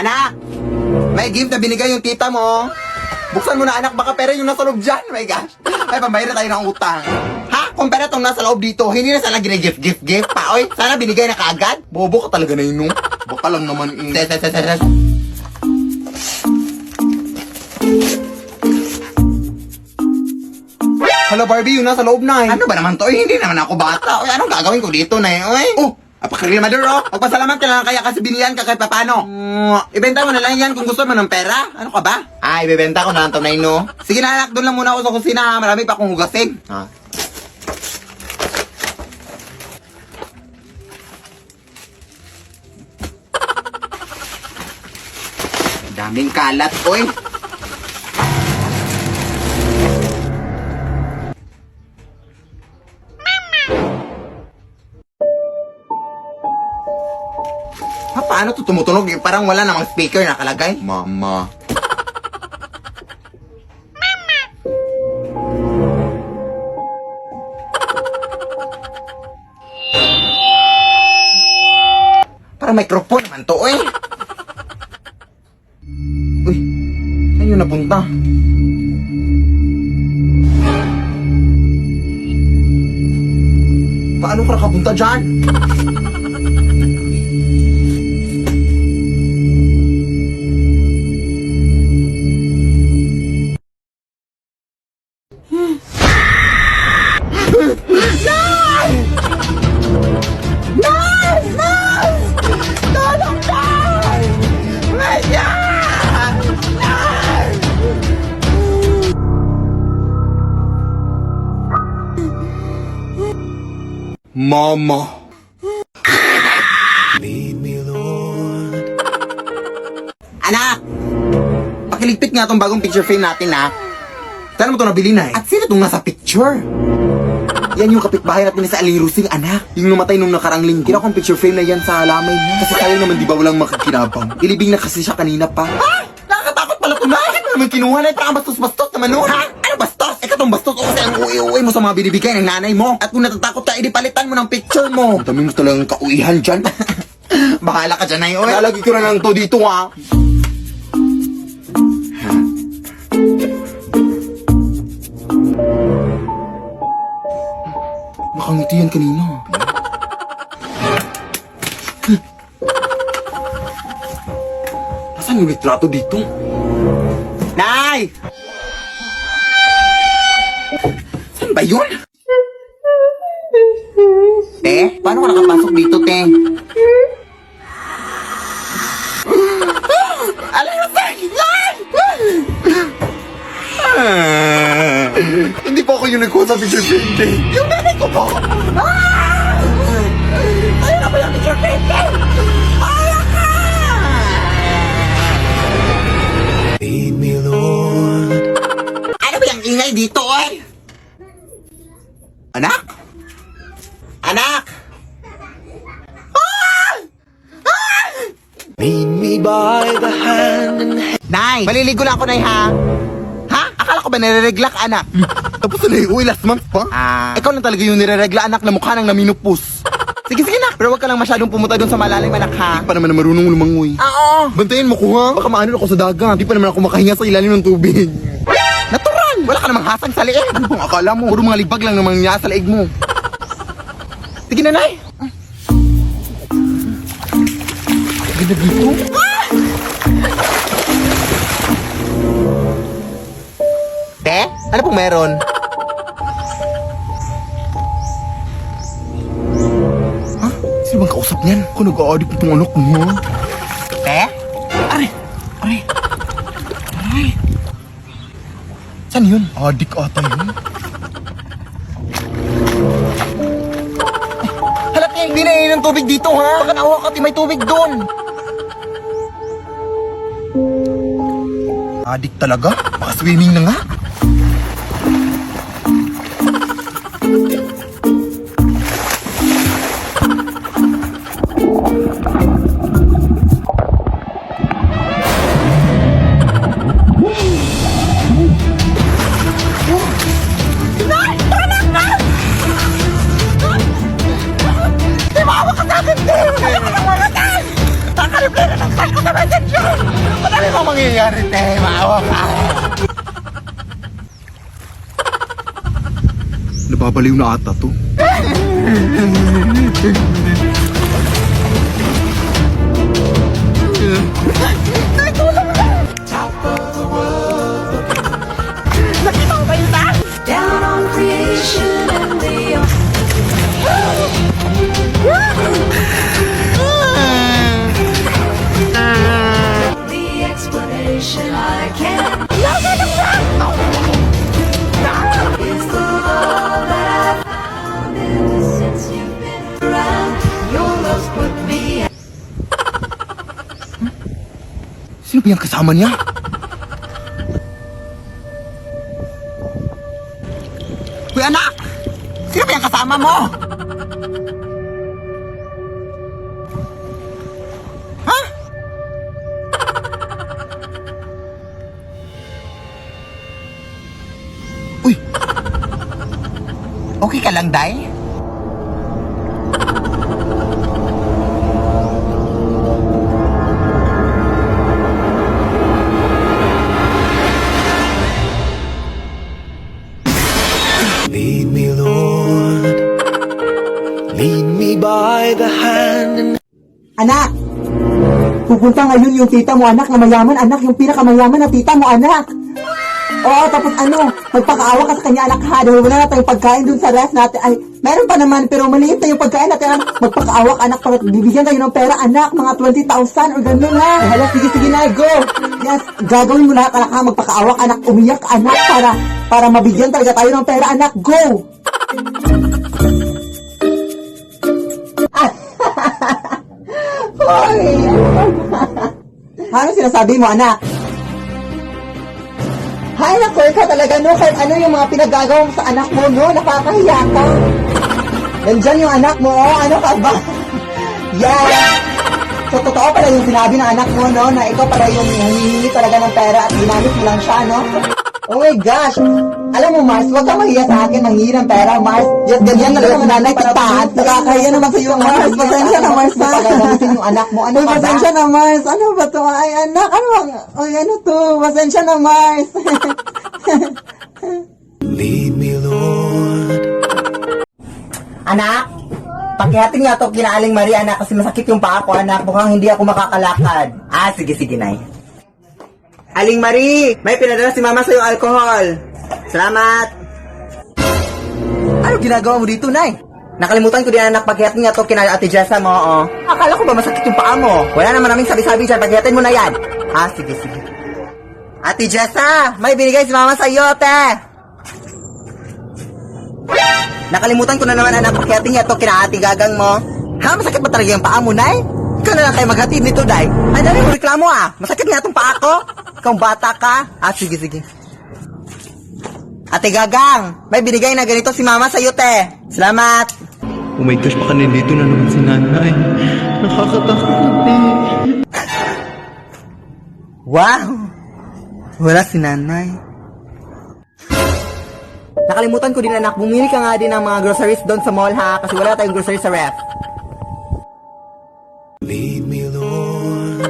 Anak! May gift na binigay yung tita mo. Buksan mo na anak, baka pera yung nasa loob dyan. My gosh. Ay, pambayad na tayo ng utang. Ha? Kung pera tong nasa loob dito, hindi na sana gine-gift pa. Oy, sana binigay na kaagad. Bobo ka talaga na yun, no? Baka lang naman Ses. Hala, Barbie, yung nasa loob na eh. Ano ba naman to? Eh, hindi naman ako bata. Oy, anong gagawin ko dito na eh? Oy. Oh! Apakarimador, oh. Magpasalamat ka lang kaya kasi binilihan ka kahit papano. Ibenta mo na lang yan kung gusto mo ng pera. Ano ka ba? Ibebenta ko na lang to, Nay, no? Sige na, anak. Doon lang muna ako sa kusina, ha? Marami pa akong hugasin. Daming kalat, oy. Paano to tumutunog? Parang wala namang speaker nakalagay. Mama. Parang microphone naman to, eh. Uy, saan yun napunta? Paano ka nakapunta dyan? Mama. Lead me, Lord. Anak! Pakiligpit nga tong bagong picture frame natin, ha? Saan mo ito nabili na eh? At sino itong nasa picture? Yan yung kapitbahay natin sa Aling Rusing, anak. Yung namatay nung nakarang linggo. Kinuha kong picture frame na yan sa lamay niya. Kasi kaya naman di ba walang makakinabang. Ilibing na kasi siya kanina pa. Nakakatakot pala ito na! Bakit mo naman kinuha na? Parang bastos-bastos naman, no? Ha? Ano bastos? Katong bastos o kasi ang uwi-uwi mo sa mga binibigay ng nanay mo. At kung natatakot ka, palitan mo ng picture mo. Ang dami mo talagang kauihan dyan. Bahala ka dyan, Nay. Lalagay ko na lang to dito, ha. Nakangiti yan kanina. Nasaan yung litrato dito? Nay! Saan ba yun? Te? Paano ka nakapasok dito, te? Alam mo, Ferdinand! Hindi pa ako yung nagkuha sa picture frame, te. Yung nanay ko po! Ayun na ba yung picture frame, te? Ayaw ka! Lead me, Lord. Ano ba yung ingay dito, oy? Anak? Anak! Lead me by the hand and Nay! Maliligo lang ako, Nay, ha? Ha? Akala ko ba nireregla ka, anak? Tapos na uy, last month pa? Ikaw lang talaga yung nireregla, anak, na mukha nang naminupos. Sige, na. Pero wag ka lang masyadong pumunta doon sa malalim, anak, ha? Di pa naman na marunong lumangoy. Oo. Bantayan mo ko, ha? Baka maano ako sa dagat. Di pa naman ako makahinga sa ilalim ng tubig. Natural! Wala ka namang hasang sa liig. Ano bang akala mo? Puro mga libag lang namang niya sa liig mo. Sige na, Nay. Ganda dito. Te? Ano pong meron? Ha? Sino bang kausap niyan? Kung nag-a-audit po itong anak mo, ha? Te? Aray! Saan yun? Adik ata yun. Halat niya, hindi na yun ang tubig dito, ha? Baka nawa ka, may tubig doon. Adik talaga? Baka swimming na nga. Kakalibre na ng sal ko sa messenger! Madami pang mangyayari, te. Maawa ka. Nababaliw na ata to. Down on creation and the explanation I can't is the love that I've found ever since you've been around. Your love's put me Sino ba yung kasama niya? Uy, anak! Sino ba yung kasama mo? Ha? Uy! Okay ka lang, Day? Lead me, Lord. Lead me by the hand and Anak! Pupunta ngayon yung tita mo, anak, na mayaman, anak, yung pinakamayaman na tita mo, anak! Oo, tapos ano, magpakaawa ka sa kanya, anak, ha, dahil wala na tayong pagkain dun sa ref natin. Ay, meron pa naman, pero maliit na yung pagkain natin, anak. Magpakaawa ka, anak, para bibigyan tayo ng pera, anak, mga 20,000 or ganun, ha. Hala, sige na, go! Yes, gagawin mo lahat, anak, ha, magpakaawa ka, anak, umiyak, anak, para mabigyan talaga tayo ng pera, anak, go! Hoy! Ano sinasabi mo, anak? Hay, naku, ikaw talaga, no? Kahit ano yung mga pinagagawa mo sa anak mo, no? Nakakahiya ka. Nandyan yung anak mo, oh. Ano ka ba? Yeah. So, totoo pala yung sinabi ng anak mo, no? Na ikaw pala yung humihingi talaga ng pera at ginamit mo lang siya, no? Oh my gosh! Alam mo, Mars, huwag kang mahiya sa akin manghingi ng pera, Mars. Yes, ganyan talaga mga nanay kita. Nakakahiya naman sa iyo, Mars. Pasensya na, Mars, ha? Pagagamitin yung anak mo. Ano ba? Pasensya na, Mars. Ano ba to? Ay, anak, ano bang? Ay, ano to? Pasensya na, Mars. lead me, Lord. Anak, pakihatin nga to kina Aling Marie, anak, kasi masakit yung paa ko, anak. Mukhang hindi ako makakalakad. Ah, sige, Nay. Aling Marie, may pinadala si Mama sa'yo alcohol. Salamat. Ano ginagawa mo dito, Nay? Nakalimutan ko din, anak, paghihatin nga to kina Ate Jessa mo, oo. Akala ko ba masakit yung paa mo? Wala naman naming sabi-sabi dyan, paghihatin mo na yan. Ah, sige. Ate Jessa, may binigay si Mama sa'yo, te. Nakalimutan ko na naman, anak, paghihatin nga to kina Ate Gagang mo. Ha, masakit ba talaga yung paa mo, Nay? Ikaw na lang kayo maghatid nito, Day. Ay, dali mo reklamo, ah. Masakit nga itong paa ko. Ikaw bata ka. Ah, sige. Ate Gagang, may binigay na ganito si Mama sa'yo, te. Salamat. Oh my gosh, baka nandito na naman si nanay. Nakakatakot na, te. Wow! Wala si nanay. Nakalimutan ko din, anak. Bumili ka nga din ng mga groceries doon sa mall, ha? Kasi wala tayong groceries sa ref. Lead me, Lord.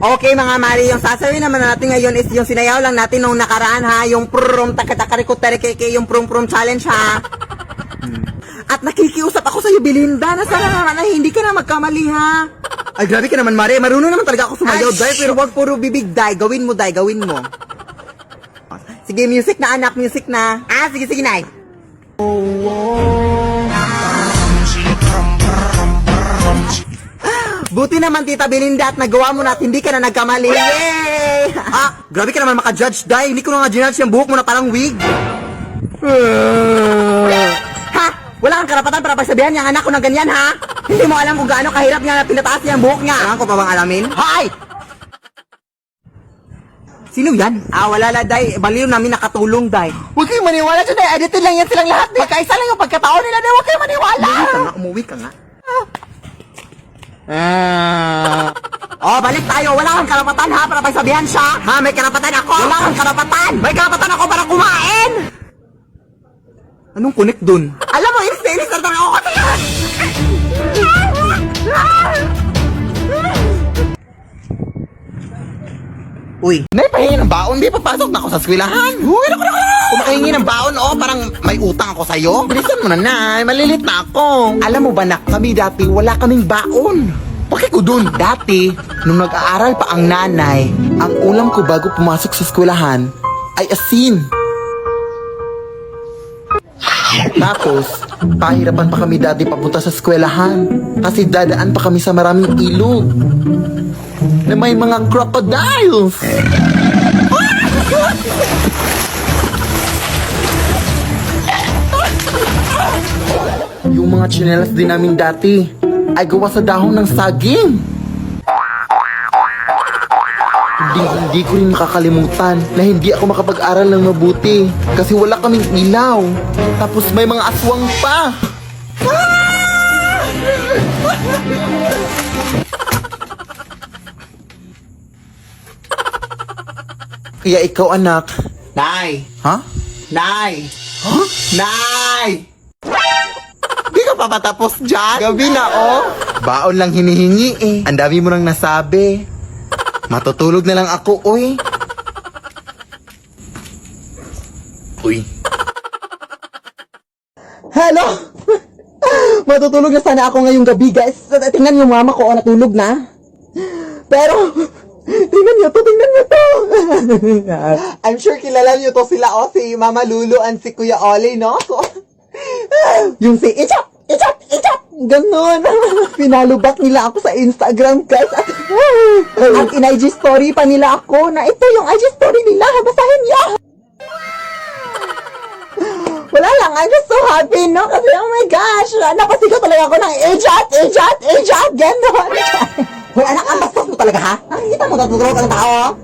Okay mga Mari, yung sasabihin naman natin ngayon is yung sinayaw lang natin nung nakaraan, ha, yung prum takatakarikuterikeke, yung prum challenge, ha. At nakikiusap ako sa'yo, Belinda, na sana naman na hindi ka na magkamali, ha. Ay, grabe ka naman, Mari, marunong naman talaga ako sumayaw, Day, pero wag puro bibig, Day, gawin mo, Day, gawin mo. Sige, music na, anak, music na. Ah, sige, Nay. Buti naman, Tita Belinda, at nagawa mo na at hindi ka na nagkamali. Yay! Ah, grabe ka naman maka-judge, Day. Hindi ko na nga ginudge yung buhok mo na parang wig. Ha? Wala kang karapatan para pagsabihan niya ang anak ko na ganyan, ha? Hindi mo alam kung gaano kahirap niya na pinataas niya ang buhok niya. Kailangan ko pa bang alamin? Hay! Sino yan? Ah, wala la, Day. Baliw namin nakatulong, Day. Huwag kayong maniwala dyan, Day. Edited lang yan silang lahat, Day. Pagkaisa lang yung pagkatao nila, Day. Huwag kayong maniwala. Umuwi ka nga. Oh, balik tayo. Wala kang karapatan, ha, para pagsabihan siya. Ha, may karapatan ako. Wala kang karapatan. May karapatan ako para kumain. Anong connect dun? Alam mo, inis na talaga ako kasi. Uy, naipahingi ng baon, di papasok na ako sa eskwelahan. Uy, naku. Kumakahingi ng baon, parang may utang ako sa'yo. Bilisan mo na, Nay, malilit na ako. Alam mo ba, nak, kami dati wala kaming baon. Bakit ko dun? Dati, nung nag-aaral pa ang nanay, ang ulam ko bago pumasok sa eskwelahan ay asin. Tapos, pahirapan pa kami dati papunta sa eskwelahan kasi dadaan pa kami sa maraming ilog na may mga crocodiles. Yung mga tsinelas din namin dati ay gawa sa dahon ng saging. Hindi ko rin makakalimutan na hindi ako makapag-aral ng mabuti kasi wala kaming ilaw. Tapos may mga aswang pa. Kaya ikaw, anak. Nay! Ha? Nay! Huh? Nay! Di ka pa patapos dyan? Gabi na, oh! Baon lang hinihingi eh. Ang dami mo nang nasabi. Matutulog na lang ako, oy. Uy. Hello! Matutulog na sana ako ngayong gabi, guys. Tingnan yung mama ko, natulog na. Pero, tingnan niyo to. I'm sure kilala niyo to sila, si Mama Lulu and si Kuya Oli, no? Yung si Ichap! Ganon. Pinalubak nila ako sa Instagram, guys. At in-IG story pa nila ako na ito yung IG story nila. Basahin niyo. Wala lang, I'm just so happy, no? Kasi, oh my gosh, napasigaw talaga ako ng Ejat, ganon. Hoy, anak, ang bastos mo talaga, ha? Nakikita mo, natutulog ka ng tao,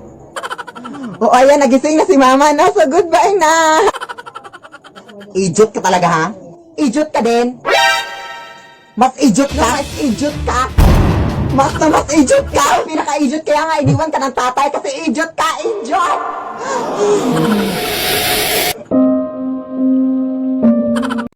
oh. Ayan, nagising na si mama, no? So, goodbye na. Ejot ka talaga, ha? Ejot ka din. Mas ejot ka. Mas ejot ka. Pinaka-ejot kaya nga, iniwan ka ng tatay kasi ejot ka, ejot.